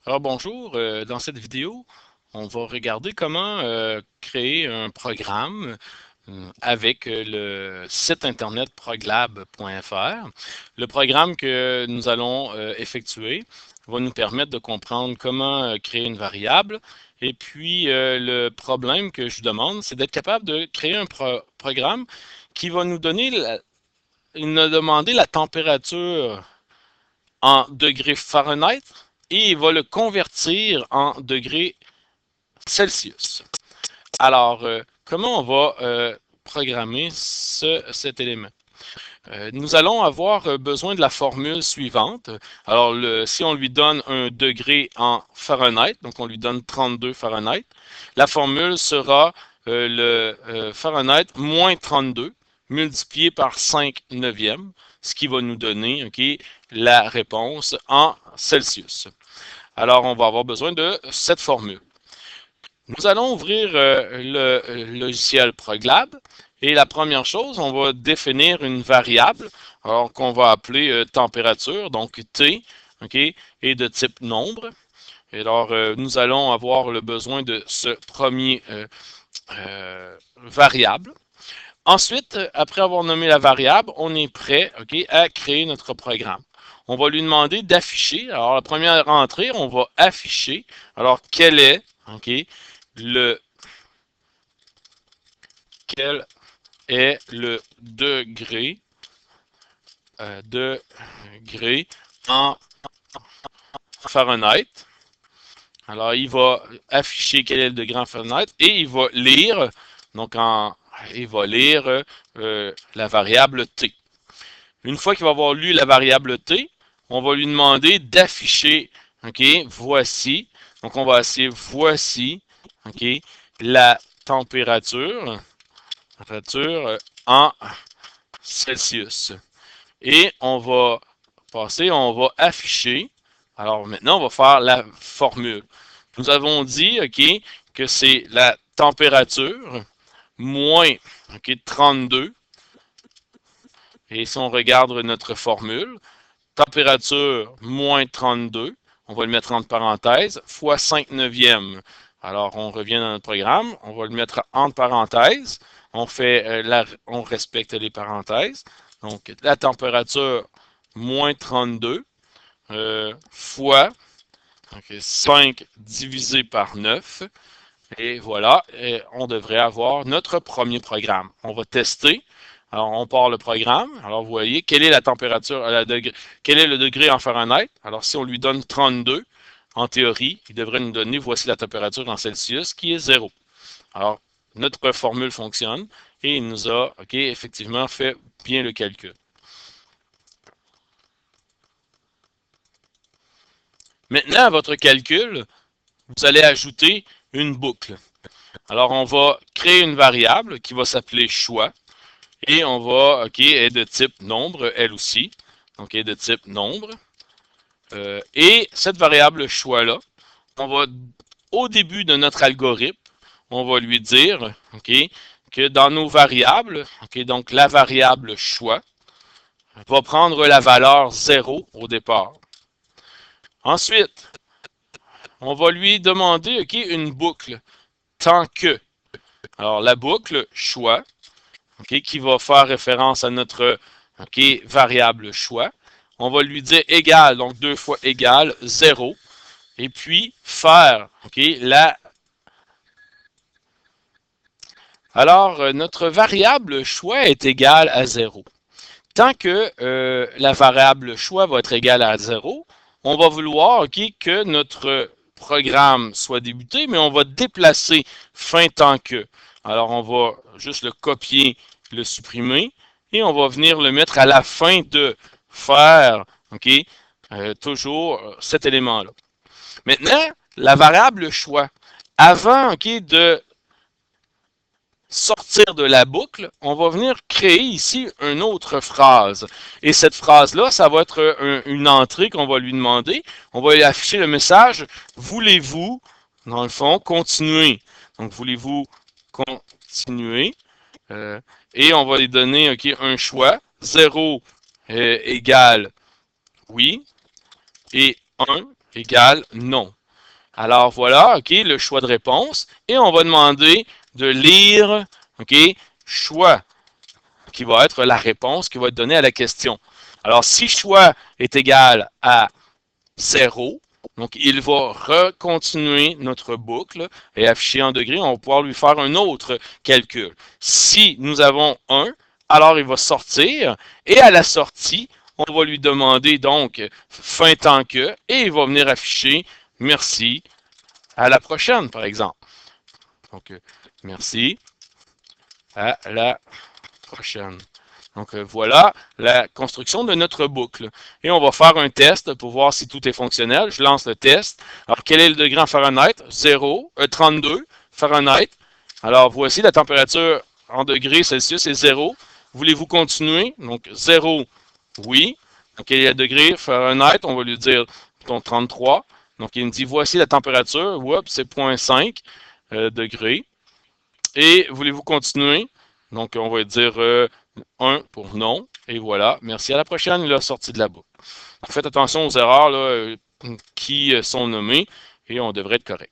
Alors bonjour, dans cette vidéo, on va regarder comment créer un programme avec le site internet proglab.fr. Le programme que nous allons effectuer va nous permettre de comprendre comment créer une variable. Et puis le problème que je vous demande, c'est d'être capable de créer un programme qui va nous donner, nous demander la température en degrés Fahrenheit et il va le convertir en degrés Celsius. Alors, comment on va programmer cet élément? Nous allons avoir besoin de la formule suivante. Alors, si on lui donne un degré en Fahrenheit, donc on lui donne 32 Fahrenheit, la formule sera le Fahrenheit moins 32 multiplié par 5 neuvièmes, ce qui va nous donner la réponse en Celsius. Alors, on va avoir besoin de cette formule. Nous allons ouvrir le logiciel Proglab et la première chose, on va définir une variable qu'on va appeler température, donc T, et de type nombre. Et alors, nous allons avoir le besoin de ce premier variable. Ensuite, après avoir nommé la variable, on est prêt à créer notre programme. On va lui demander d'afficher. Alors, la première entrée, on va afficher. Alors, quel est le quel est le degré en Fahrenheit. Alors, il va afficher quel est le degré en Fahrenheit et il va lire, donc il va lire la variable T. Une fois qu'il va avoir lu la variable T, on va lui demander d'afficher, voici, donc on va essayer voici, la température en Celsius. Et on va on va afficher. Alors maintenant, on va faire la formule. Nous avons dit, que c'est la température moins 32. Et si on regarde notre formule, température moins 32, on va le mettre entre parenthèses, fois 5 neuvièmes. Alors, on revient dans notre programme, on va le mettre entre parenthèses, on respecte les parenthèses. Donc, la température moins 32 fois 5 divisé par 9. Et voilà, et on devrait avoir notre premier programme. On va tester. Alors, on part le programme. Alors, vous voyez, quelle est la température, quel est le degré en Fahrenheit? Alors, si on lui donne 32, en théorie, il devrait nous donner, voici la température en Celsius, qui est 0. Alors, notre formule fonctionne et il nous a, effectivement fait bien le calcul. Maintenant, à votre calcul, vous allez ajouter une boucle. Alors, on va créer une variable qui va s'appeler choix. Et on va, est de type nombre, elle aussi. Donc, est de type nombre. Et cette variable choix-là, on va, au début de notre algorithme, on va lui dire, que dans nos variables, donc la variable choix, va prendre la valeur 0 au départ. Ensuite, on va lui demander, une boucle, tant que. Alors, la boucle choix, qui va faire référence à notre variable choix. On va lui dire égal, donc 2 fois égal, 0. Et puis, faire la... Alors, notre variable choix est égale à 0. Tant que la variable choix va être égale à 0, on va vouloir que notre programme soit débuté, mais on va déplacer fin tant que. Alors, on va juste le copier, le supprimer, et on va venir le mettre à la fin de faire, toujours cet élément-là. Maintenant, la variable choix. Avant, de sortir de la boucle, on va venir créer ici une autre phrase. Et cette phrase-là, ça va être une entrée qu'on va lui demander. On va lui afficher le message « Voulez-vous, dans le fond, continuer? » Donc, voulez-vous continuer? Et on va lui donner un choix. 0 égale oui. Et 1 égale non. Alors voilà, OK, le choix de réponse. Et on va demander de lire, OK, choix, qui va être la réponse qui va être donnée à la question. Alors, si choix est égal à 0, donc il va recontinuer notre boucle et afficher en degrés. On va pouvoir lui faire un autre calcul. Si nous avons 1, alors il va sortir et à la sortie, on va lui demander donc fin tant que et il va venir afficher merci, à la prochaine par exemple. Donc merci, à la prochaine. Donc voilà la construction de notre boucle. Et on va faire un test pour voir si tout est fonctionnel. Je lance le test. Alors quel est le degré en Fahrenheit? 32 Fahrenheit. Alors voici la température en degrés Celsius est 0. Voulez-vous continuer? Donc 0, oui. Donc quel est le degré Fahrenheit? On va lui dire 33. Donc il me dit voici la température. Oups, c'est 0,5 degrés. Et voulez-vous continuer? Donc on va dire 1 pour non. Et voilà. Merci. À la prochaine, il a sorti de la boucle. Faites attention aux erreurs là, qui sont nommées et on devrait être correct.